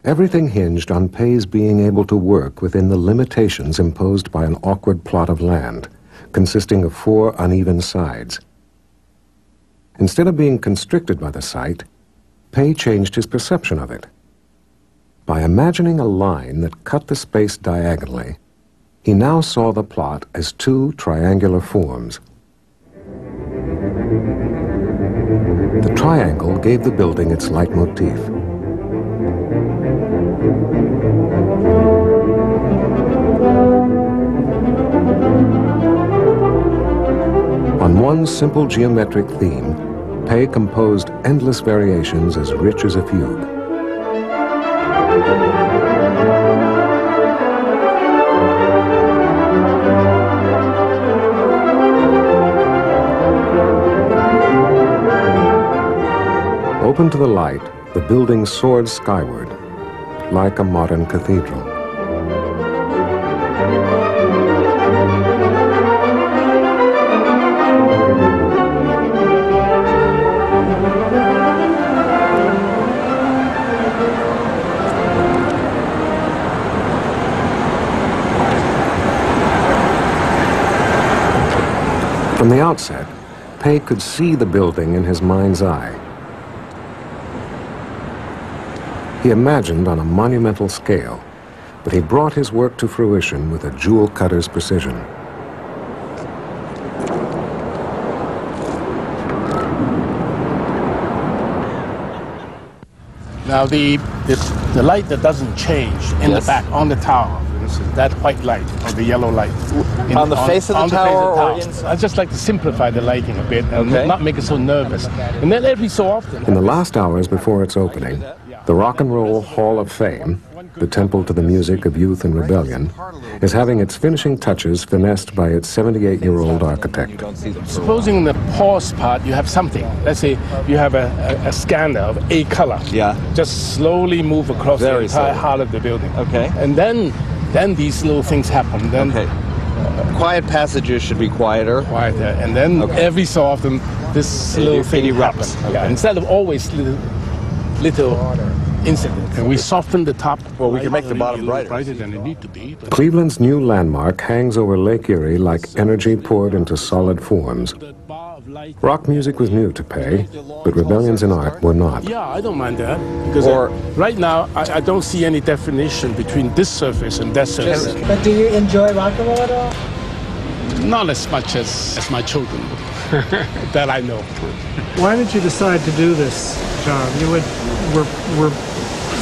Everything hinged on Pei's being able to work within the limitations imposed by an awkward plot of land, consisting of 4 uneven sides. Instead of being constricted by the site, Pei changed his perception of it. By imagining a line that cut the space diagonally, he now saw the plot as 2 triangular forms. The triangle gave the building its leitmotif. On one simple geometric theme, Pei composed endless variations as rich as a fugue. Open to the light, the building soared skyward, like a modern cathedral. From the outset, Pei could see the building in his mind's eye. He imagined on a monumental scale, but he brought his work to fruition with a jewel cutter's precision. Now the light that doesn't change in the back on the tower, for instance, that white light or the yellow light. On the face of the tower or inside? I just like to simplify the lighting a bit and not make it so nervous. And then every so often. In the last hours before its opening, the Rock and Roll Hall of Fame, the temple to the music of youth and rebellion, is having its finishing touches finessed by its 78-year-old architect. Supposing in the pause part you have something. Let's say you have a scanner of a color. Yeah. Just slowly move across the entire heart of the building. Okay. And then these little things happen. Then quiet passages should be quieter. Quieter. And then every so often this little thing happens. Yeah. Instead of always little incident. And we soften the top. Well, we can make the bottom brighter than it need to be. Cleveland's new landmark hangs over Lake Erie like energy poured into solid forms. Rock music was new to Pei, but rebellions in art were not. Yeah, I don't mind that. Because right now, I don't see any definition between this surface and that surface. But do you enjoy rock and roll at all? Not as much as my children. That I know. Why did you decide to do this job? You were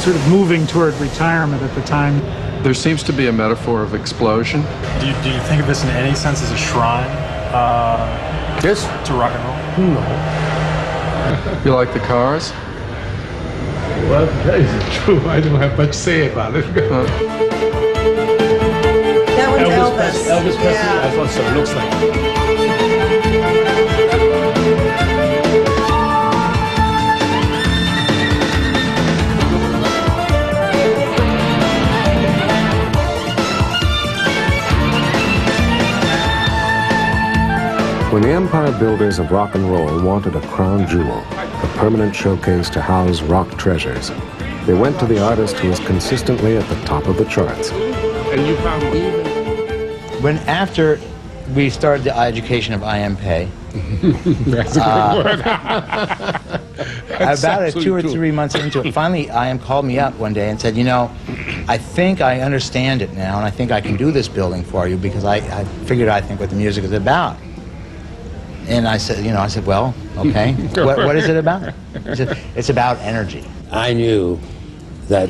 sort of moving toward retirement at the time. There seems to be a metaphor of explosion. Do you think of this in any sense as a shrine? Yes? To rock and roll? No. You like the Cars? Well, that is true. I don't have much to say about it. That one's Elvis. Elvis Presley? Yeah. I thought so. It looks like it. When the empire builders of rock and roll wanted a crown jewel, a permanent showcase to house rock treasures, they went to the artist who was consistently at the top of the charts. And you found even... When after we started the education of I.M. Pei, that's a good word. about 2 or 3 months into it, finally I.M. called me up one day and said, you know, I think I understand it now, and I think I can do this building for you because I figured I think what the music is about. And I said, well, okay, what is it about? He said, it's about energy. I knew that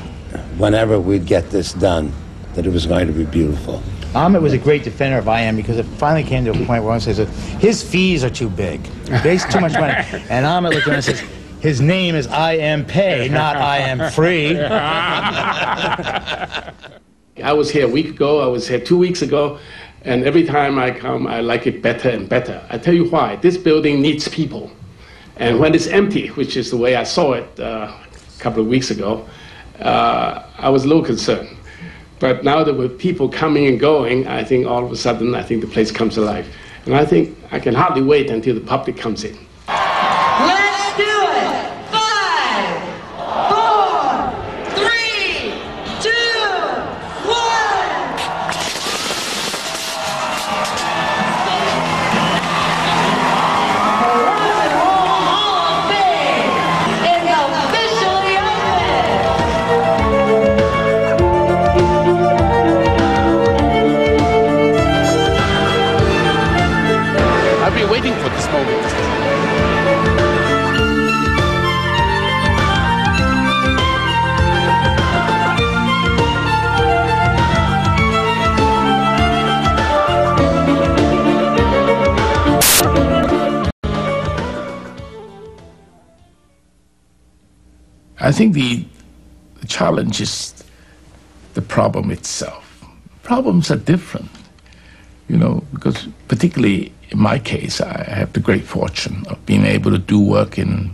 whenever we'd get this done, that it was going to be beautiful. Ahmet was a great defender of I.M. because it finally came to a point where one says that his fees are too big. They too much money. And Ahmet looked at him and says, his name is I.M. Pei, not I.M. Free. I was here a week ago, I was here 2 weeks ago, and every time I come, I like it better and better. I tell you why. This building needs people. And when it's empty, which is the way I saw it a couple of weeks ago, I was a little concerned. But now that with people coming and going, I think all of a sudden, I think the place comes alive. And I think I can hardly wait until the public comes in. Let's do it! 5, 4, 3, I think the challenge is the problem itself. Problems are different, you know, because particularly in my case, I have the great fortune of being able to do work in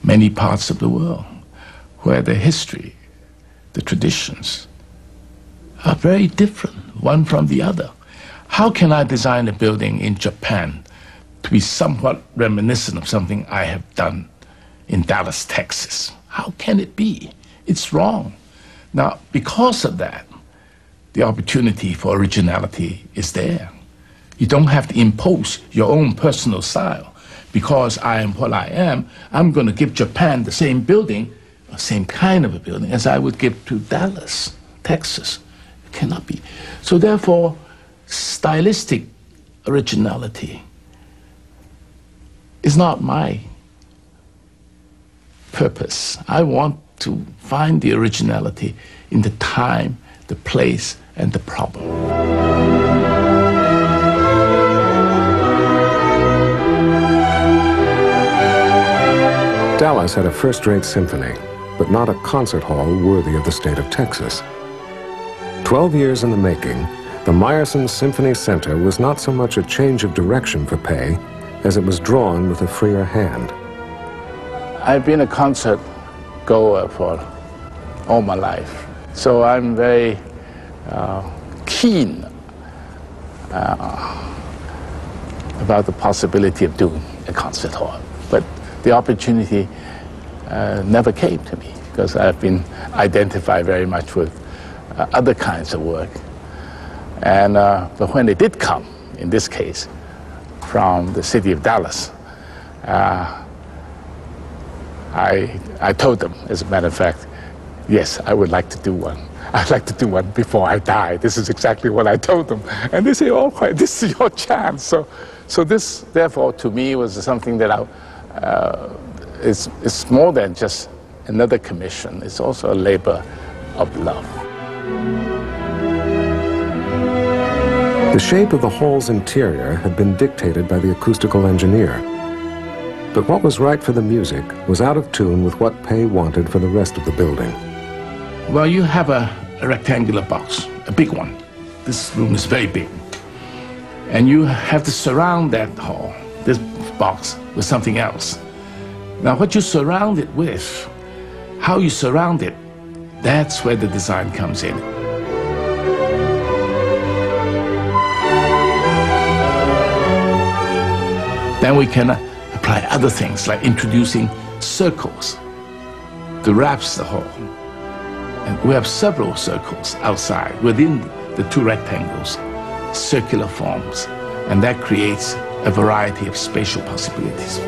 many parts of the world where the history, the traditions are very different, one from the other. How can I design a building in Japan to be somewhat reminiscent of something I have done in Dallas, Texas? How can it be? It's wrong. Now, because of that, the opportunity for originality is there. You don't have to impose your own personal style. Because I am what I am, I'm going to give Japan the same building, the same kind of a building, as I would give to Dallas, Texas. It cannot be. So therefore, stylistic originality is not my purpose. I want to find the originality in the time, the place, and the problem. Dallas had a first-rate symphony, but not a concert hall worthy of the state of Texas. 12 years in the making, the Meyerson Symphony Center was not so much a change of direction for Pei as it was drawn with a freer hand. I've been a concert goer for all my life, so I'm very keen about the possibility of doing a concert hall. But the opportunity never came to me because I've been identified very much with other kinds of work. And but when it did come, in this case, from the city of Dallas, I told them, as a matter of fact, yes, I would like to do one. I'd like to do one before I die. This is exactly what I told them. And they say, oh, this is your chance. So this, therefore, to me, was something that it's more than just another commission. It's also a labor of love. The shape of the hall's interior had been dictated by the acoustical engineer. But what was right for the music was out of tune with what Pei wanted for the rest of the building. Well, you have a rectangular box, a big one. This room is very big. And you have to surround that hall, this box, with something else. Now, what you surround it with, how you surround it, that's where the design comes in. Then we can apply other things, like introducing circles to wrap the hall. And we have several circles outside, within the two rectangles, circular forms, and that creates a variety of spatial possibilities.